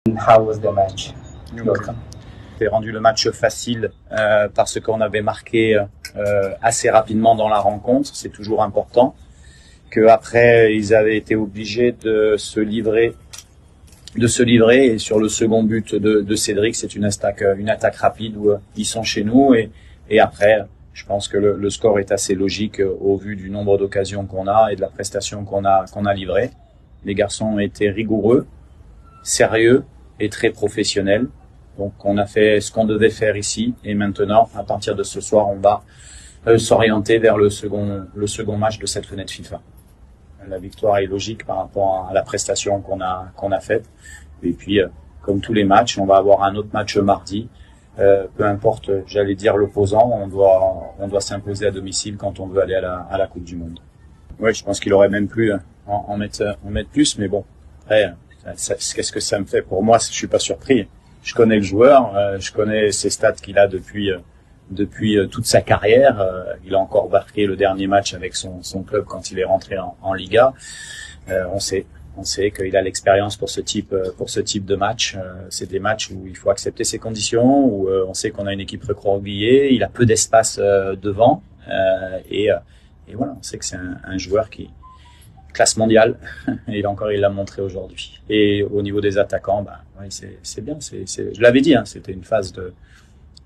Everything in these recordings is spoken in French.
How was the match? J'ai rendu le match facile parce qu'on avait marqué assez rapidement dans la rencontre. C'est toujours important. Qu'après ils avaient été obligés de se livrer. Et sur le second but de Cédric, c'est une attaque rapide où ils sont chez nous et après, je pense que le score est assez logique au vu du nombre d'occasions qu'on a et de la prestation qu'on a livrée. Les garçons ont été rigoureux, sérieux et très professionnels. Donc on a fait ce qu'on devait faire ici et maintenant, à partir de ce soir, on va s'orienter vers le second match de cette fenêtre FIFA. La victoire est logique par rapport à la prestation qu'on a faite. Et puis, comme tous les matchs, on va avoir un autre match mardi. Peu importe, j'allais dire l'opposant, on doit s'imposer à domicile quand on veut aller à la Coupe du Monde. Ouais, je pense qu'il aurait même pu en mettre plus, mais bon, après, qu'est-ce que ça me fait? Pour moi, je suis pas surpris. Je connais le joueur, je connais ses stats qu'il a depuis toute sa carrière. Il a encore marqué le dernier match avec son club quand il est rentré en Liga. On sait qu'il a l'expérience pour ce type de match. C'est des matchs où il faut accepter ses conditions, où on sait qu'on a une équipe recroquevillée, il a peu d'espace devant, et voilà, on sait que c'est un joueur qui classe mondiale. Et il l'a montré aujourd'hui. Et au niveau des attaquants, oui, c'est bien. Je l'avais dit, c'était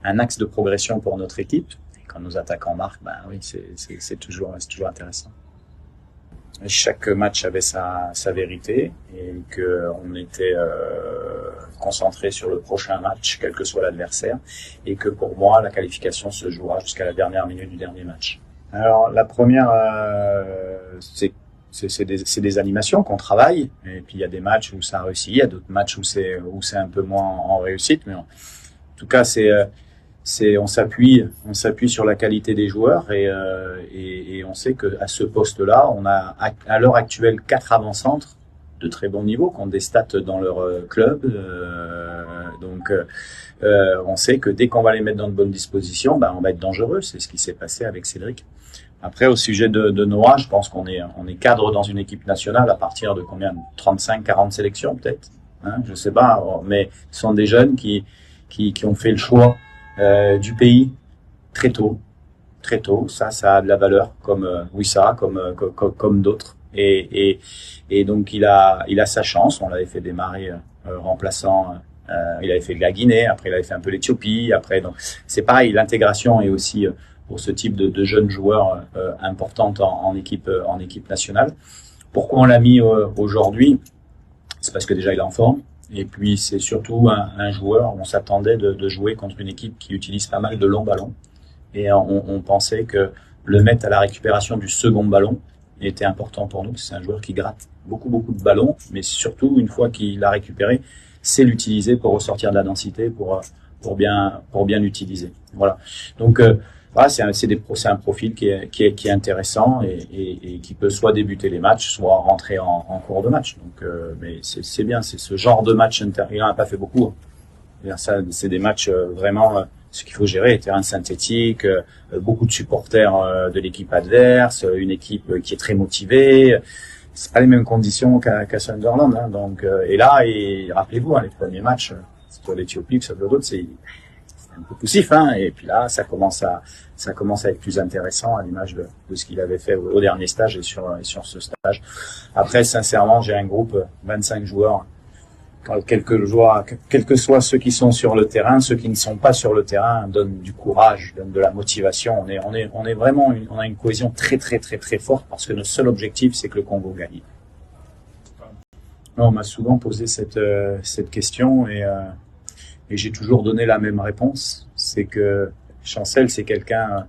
un axe de progression pour notre équipe. Et quand nos attaquants marquent, oui, c'est toujours intéressant. Et chaque match avait sa vérité et qu'on était concentré sur le prochain match, quel que soit l'adversaire, et que pour moi, la qualification se jouera jusqu'à la dernière minute du dernier match. Alors, la première, c'est des animations qu'on travaille, et puis il y a des matchs où ça réussit, il y a d'autres matchs où c'est un peu moins en réussite, mais en tout cas, on s'appuie sur la qualité des joueurs et on sait que à ce poste-là, on a à l'heure actuelle 4 avant-centres de très bon niveau qui ont des stats dans leur club. Donc on sait que dès qu'on va les mettre dans de bonnes dispositions, on va être dangereux. C'est ce qui s'est passé avec Cédric. Après, au sujet de Noah, je pense qu'on est cadre dans une équipe nationale à partir de combien? 35-40 sélections peut-être, je sais pas, mais ce sont des jeunes qui ont fait le choix du pays très tôt. Ça a de la valeur, comme Wissa, comme d'autres. Et donc il a sa chance. On l'avait fait démarrer remplaçant. Il avait fait de la Guinée, après il avait fait un peu l'Éthiopie. Après, donc c'est pareil. L'intégration est aussi pour ce type de jeunes joueurs importante en équipe nationale. Pourquoi on l'a mis aujourd'hui? C'est parce que déjà il est en forme. Et puis c'est surtout un joueur, on s'attendait de jouer contre une équipe qui utilise pas mal de longs ballons. Et on pensait que le mettre à la récupération du second ballon était important pour nous. C'est un joueur qui gratte beaucoup de ballons, mais surtout une fois qu'il l'a récupéré, c'est l'utiliser pour ressortir de la densité, pour bien l'utiliser. Voilà. Donc voilà, c'est un profil qui est intéressant et qui peut soit débuter les matchs, soit rentrer en cours de match. Donc, mais c'est bien, c'est ce genre de match il n'en a pas fait beaucoup. Ça, c'est des matchs vraiment ce qu'il faut gérer, terrain synthétique, beaucoup de supporters de l'équipe adverse, une équipe qui est très motivée. C'est pas les mêmes conditions qu'à Sunderland, donc et là, rappelez-vous, les premiers matchs, soit l'Éthiopie, soit d'autres, c'est un peu poussif, et puis là ça commence à être plus intéressant à l'image de ce qu'il avait fait au dernier stage et sur ce stage. Après, sincèrement, j'ai un groupe 25 joueurs, quel que soient ceux qui sont sur le terrain, ceux qui ne sont pas sur le terrain donnent du courage, donnent de la motivation. On est vraiment on a une cohésion très forte parce que notre seul objectif, c'est que le Congo gagne. On m'a souvent posé cette question et j'ai toujours donné la même réponse, c'est que Chancel, c'est quelqu'un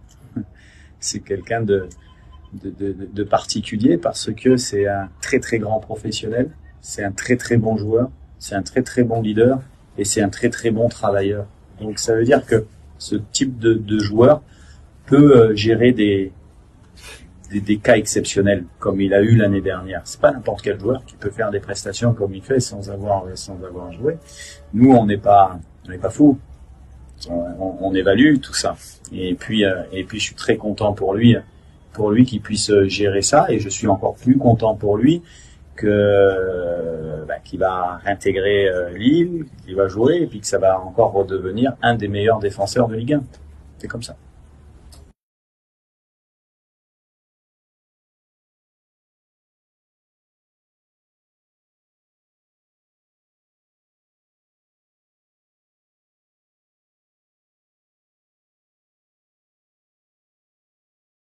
de particulier parce que c'est un très grand professionnel, c'est un très bon joueur, c'est un très bon leader et c'est un très bon travailleur. Donc ça veut dire que ce type de joueur peut gérer des cas exceptionnels comme il a eu l'année dernière. C'est pas n'importe quel joueur qui peut faire des prestations comme il fait sans avoir joué. Nous, on n'est pas fous. On évalue tout ça. Et puis je suis très content pour lui qu'il puisse gérer ça, et je suis encore plus content pour lui qu'il va réintégrer Lille, qu'il va jouer, et puis que ça va encore redevenir un des meilleurs défenseurs de Ligue 1. C'est comme ça.